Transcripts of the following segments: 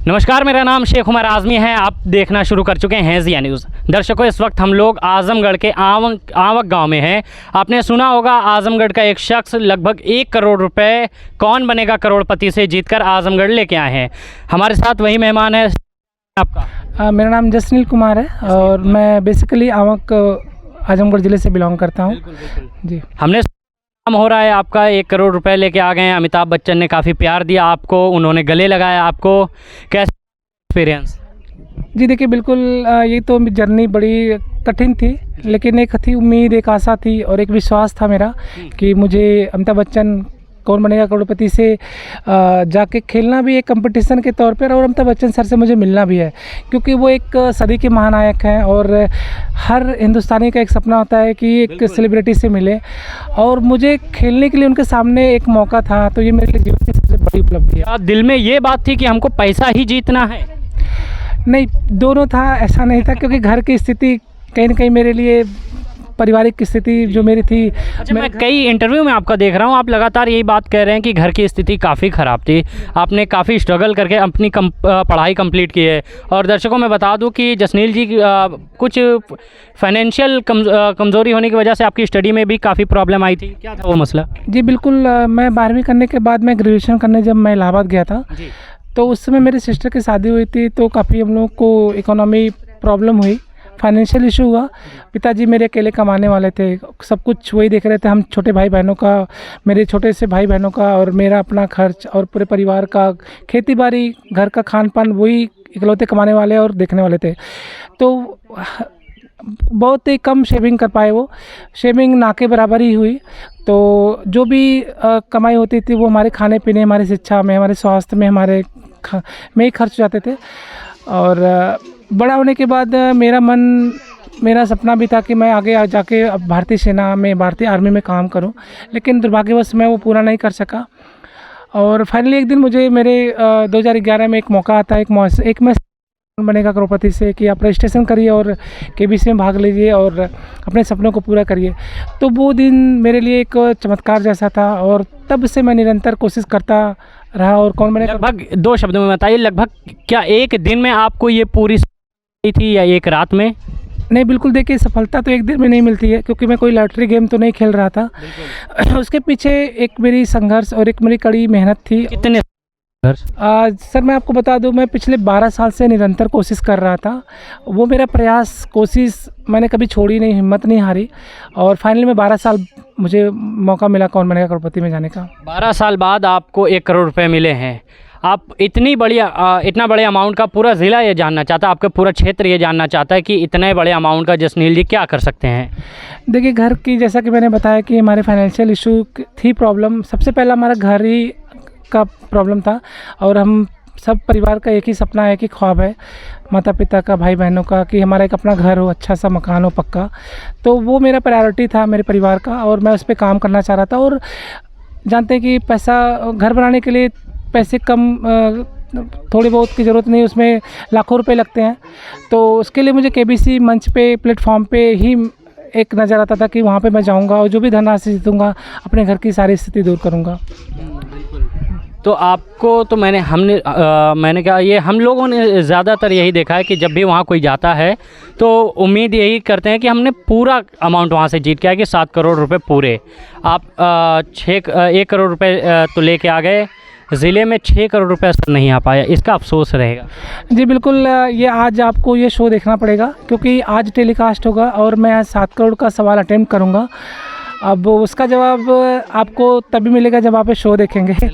नमस्कार, मेरा नाम शेख उमर आज़मी है। आप देखना शुरू कर चुके हैं ज़िया न्यूज़। दर्शकों, इस वक्त हम लोग आज़मगढ़ के आवक गांव में हैं। आपने सुना होगा, आज़मगढ़ का एक शख्स लगभग 1 करोड़ रुपए कौन बनेगा करोड़पति से जीतकर आज़मगढ़ लेके आए हैं। हमारे साथ वही मेहमान है। आपका? मेरा नाम जसनील कुमार है और मैं बेसिकली आवक आज़मगढ़ ज़िले से बिलोंग करता हूँ। जी, हमने काम हो रहा है आपका 1 करोड़ रुपए लेके आ गए हैं। अमिताभ बच्चन ने काफ़ी प्यार दिया आपको, उन्होंने गले लगाया आपको। कैसा एक्सपीरियंस? जी देखिए, बिल्कुल ये तो जर्नी बड़ी कठिन थी, लेकिन एक थी उम्मीद, एक आशा थी और एक विश्वास था मेरा कि मुझे अमिताभ बच्चन कौन बनेगा करोड़पति से जाके खेलना भी एक कंपटीशन के तौर पर, और अमिताभ बच्चन सर से मुझे मिलना भी है, क्योंकि वो एक सदी के महानायक हैं और हर हिंदुस्तानी का एक सपना होता है कि एक सेलिब्रिटी से मिले, और मुझे खेलने के लिए उनके सामने एक मौका था। तो ये मेरे लिए जीवन की सबसे बड़ी उपलब्धि है। दिल में ये बात थी कि हमको पैसा ही जीतना है? नहीं, दोनों था, ऐसा नहीं था, क्योंकि घर की स्थिति कहीं ना कहीं मेरे लिए, पारिवारिक स्थिति जो मेरी थी। अच्छा, मैं कई इंटरव्यू में आपका देख रहा हूँ, आप लगातार यही बात कह रहे हैं कि घर की स्थिति काफ़ी ख़राब थी। आपने काफ़ी स्ट्रगल करके अपनी पढ़ाई कंप्लीट की है। और दर्शकों में बता दूं कि जसनील जी कुछ फाइनेंशियल कमज़ोरी होने की वजह से आपकी स्टडी में भी काफ़ी प्रॉब्लम आई थी। क्या था वो मसला? जी बिल्कुल, मैं 12वीं करने के बाद मैं ग्रेजुएशन करने जब मैं इलाहाबाद गया था, तो उस समय मेरी सिस्टर की शादी हुई थी, तो काफ़ी हम लोग को इकोनॉमी प्रॉब्लम हुई, फाइनेंशियल इशू हुआ। पिताजी मेरे अकेले कमाने वाले थे, सब कुछ वही देख रहे थे। हम छोटे भाई बहनों का, मेरे छोटे से भाई बहनों का और मेरा अपना खर्च और पूरे परिवार का, खेती बाड़ी, घर का खान पान, वही इकलौते कमाने वाले और देखने वाले थे। तो बहुत ही कम शेविंग कर पाए, वो शेविंग ना के बराबर ही हुई। तो जो भी कमाई होती थी वो हमारे खाने पीने, हमारी शिक्षा में, हमारे स्वास्थ्य में, हमारे में ही खर्च जाते थे। और बड़ा होने के बाद मेरा सपना भी था कि मैं आगे जाके अब भारतीय सेना में, भारतीय आर्मी में काम करूं, लेकिन दुर्भाग्यवश मैं वो पूरा नहीं कर सका। और फाइनली एक दिन मुझे मेरे 2011 में एक मौका आता है, एक मैं बनेगा करोड़पति से, कि आप रजिस्ट्रेशन करिए और केबीसी में भाग लीजिए और अपने सपनों को पूरा करिए। तो वो दिन मेरे लिए एक चमत्कार जैसा था, और तब से मैं निरंतर कोशिश करता रहा। और कौन बनेगा, लगभग 2 शब्दों में बताइए, लगभग क्या एक दिन में आपको ये पूरी थी या एक रात में? नहीं, बिल्कुल देखिए, सफलता तो एक दिन में नहीं मिलती है, क्योंकि मैं कोई लॉटरी गेम तो नहीं खेल रहा था। उसके पीछे एक मेरी संघर्ष और एक मेरी कड़ी मेहनत थी। कितने सर मैं आपको बता दूं, मैं पिछले 12 साल से निरंतर कोशिश कर रहा था। वो मेरा प्रयास, कोशिश मैंने कभी छोड़ी नहीं, हिम्मत नहीं हारी, और फाइनली में 12 साल मुझे मौका मिला कौन बनेगा करोड़पति में जाने का। 12 साल बाद आपको 1 करोड़ रुपए मिले हैं। आप इतना बड़े अमाउंट का, पूरा ज़िला ये जानना चाहता है, आपका पूरा क्षेत्र ये जानना चाहता है कि इतने बड़े अमाउंट का जसनील जी क्या कर सकते हैं? देखिए, घर की, जैसा कि मैंने बताया कि हमारे फाइनेंशियल इशू थी प्रॉब्लम। सबसे पहला हमारा घर ही का प्रॉब्लम था, और हम सब परिवार का एक ही सपना है, कि ख्वाब है माता पिता का, भाई बहनों का, कि हमारा एक अपना घर हो, अच्छा सा मकान हो पक्का। तो वो मेरा प्रायोरिटी था मेरे परिवार का, और मैं उस पर काम करना चाह रहा था। और जानते हैं कि पैसा, घर बनाने के लिए पैसे कम, थोड़ी बहुत की ज़रूरत नहीं, उसमें लाखों रुपए लगते हैं। तो उसके लिए मुझे केबीसी मंच पे, प्लेटफॉर्म पे ही एक नज़र आता था कि वहाँ पे मैं जाऊँगा और जो भी धनराशि जीतूँगा, अपने घर की सारी स्थिति दूर करूँगा। तो आपको तो मैंने कहा, ये हम लोगों ने ज़्यादातर यही देखा है कि जब भी वहाँ कोई जाता है तो उम्मीद यही करते हैं कि हमने पूरा अमाउंट वहाँ से जीत के आए, कि 7 करोड़ रुपए पूरे। आप 1 करोड़ रुपए तो लेके आ गए, ज़िले में 6 करोड़ रुपए असर नहीं आ पाया, इसका अफसोस रहेगा? जी बिल्कुल, ये आज आपको ये शो देखना पड़ेगा, क्योंकि आज टेलीकास्ट होगा और मैं आज 7 करोड़ का सवाल अटेम्प्ट करूँगा। अब उसका जवाब आपको तभी मिलेगा जब आप ये शो देखेंगे।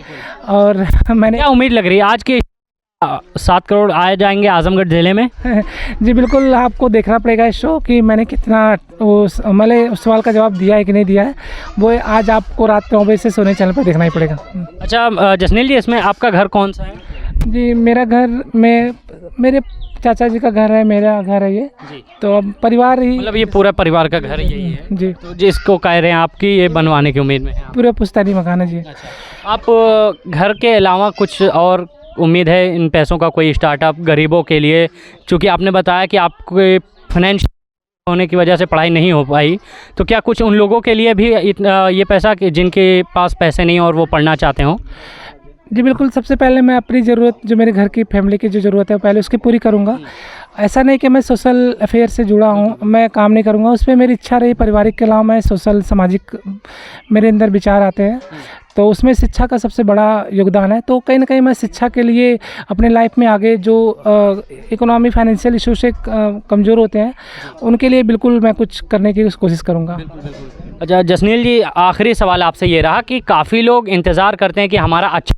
और मैंने, क्या उम्मीद लग रही है आज के 7 करोड़ आ जाएंगे आजमगढ़ ज़िले में? जी बिल्कुल, आपको देखना पड़ेगा इस शो कि मैंने कितना उस सवाल का जवाब दिया है कि नहीं दिया है। वो आज आपको रात 9 बजे से सोनी चैनल पर देखना ही पड़ेगा। अच्छा जसनील जी, इसमें आपका घर कौन सा है? जी, मेरा घर में मेरे चाचा जी का घर है, मेरा घर है ये जी। तो अब परिवार ही, मतलब ये पूरा परिवार का घर यही है जी। तो जिसको कह रहे हैं आपकी ये बनवाने की उम्मीद में है? पूरा पुश्तैनी मकान है जी। अच्छा, आप घर के अलावा कुछ और उम्मीद है इन पैसों का, कोई स्टार्टअप गरीबों के लिए? चूँकि आपने बताया कि आपको फाइनेंशियल होने की वजह से पढ़ाई नहीं हो पाई, तो क्या कुछ उन लोगों के लिए भी ये पैसा, जिनके पास पैसे नहीं और वो पढ़ना चाहते हों? जी बिल्कुल, सबसे पहले मैं अपनी ज़रूरत, जो मेरे घर की फैमिली की जो ज़रूरत है पहले उसकी पूरी करूँगा। ऐसा नहीं कि मैं सोशल अफेयर से जुड़ा हूँ, मैं काम नहीं करूँगा, उस पे मेरी इच्छा रही पारिवारिक के अलावा मैं सोशल सामाजिक मेरे अंदर विचार आते हैं, तो उसमें शिक्षा का सबसे बड़ा योगदान है। तो कहीं न कहीं मैं शिक्षा के लिए अपने लाइफ में आगे जो इकोनॉमी फाइनेंशियल इशू से कमज़ोर होते हैं, उनके लिए बिल्कुल मैं कुछ करने की कोशिश करूँगा। अच्छा जसनील जी, आखिरी सवाल आपसे ये रहा कि काफ़ी लोग इंतज़ार करते हैं कि हमारा अच्छा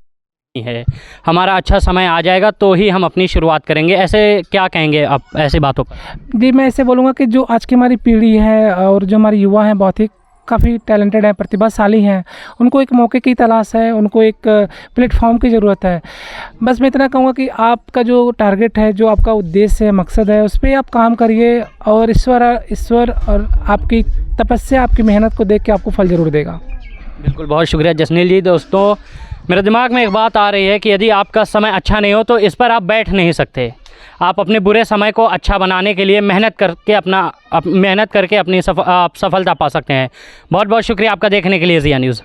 है, हमारा अच्छा समय आ जाएगा तो ही हम अपनी शुरुआत करेंगे, ऐसे क्या कहेंगे आप ऐसी बातों पर? जी, मैं ऐसे बोलूँगा कि जो आज की हमारी पीढ़ी है और जो हमारे युवा हैं बहुत ही काफ़ी टैलेंटेड हैं, प्रतिभाशाली हैं, उनको एक मौके की तलाश है, उनको एक प्लेटफॉर्म की ज़रूरत है। बस मैं इतना कहूँगा कि आपका जो टारगेट है, जो आपका उद्देश्य है, मकसद है, उस पे आप काम करिए और ईश्वर और आपकी तपस्या, आपकी मेहनत को देख के आपको फल ज़रूर देगा। बिल्कुल, बहुत शुक्रिया जसनील जी। दोस्तों, मेरे दिमाग में एक बात आ रही है कि यदि आपका समय अच्छा नहीं हो तो इस पर आप बैठ नहीं सकते। आप अपने बुरे समय को अच्छा बनाने के लिए मेहनत करके अपनी आप सफलता पा सकते हैं। बहुत बहुत शुक्रिया आपका देखने के लिए ज़िया न्यूज़।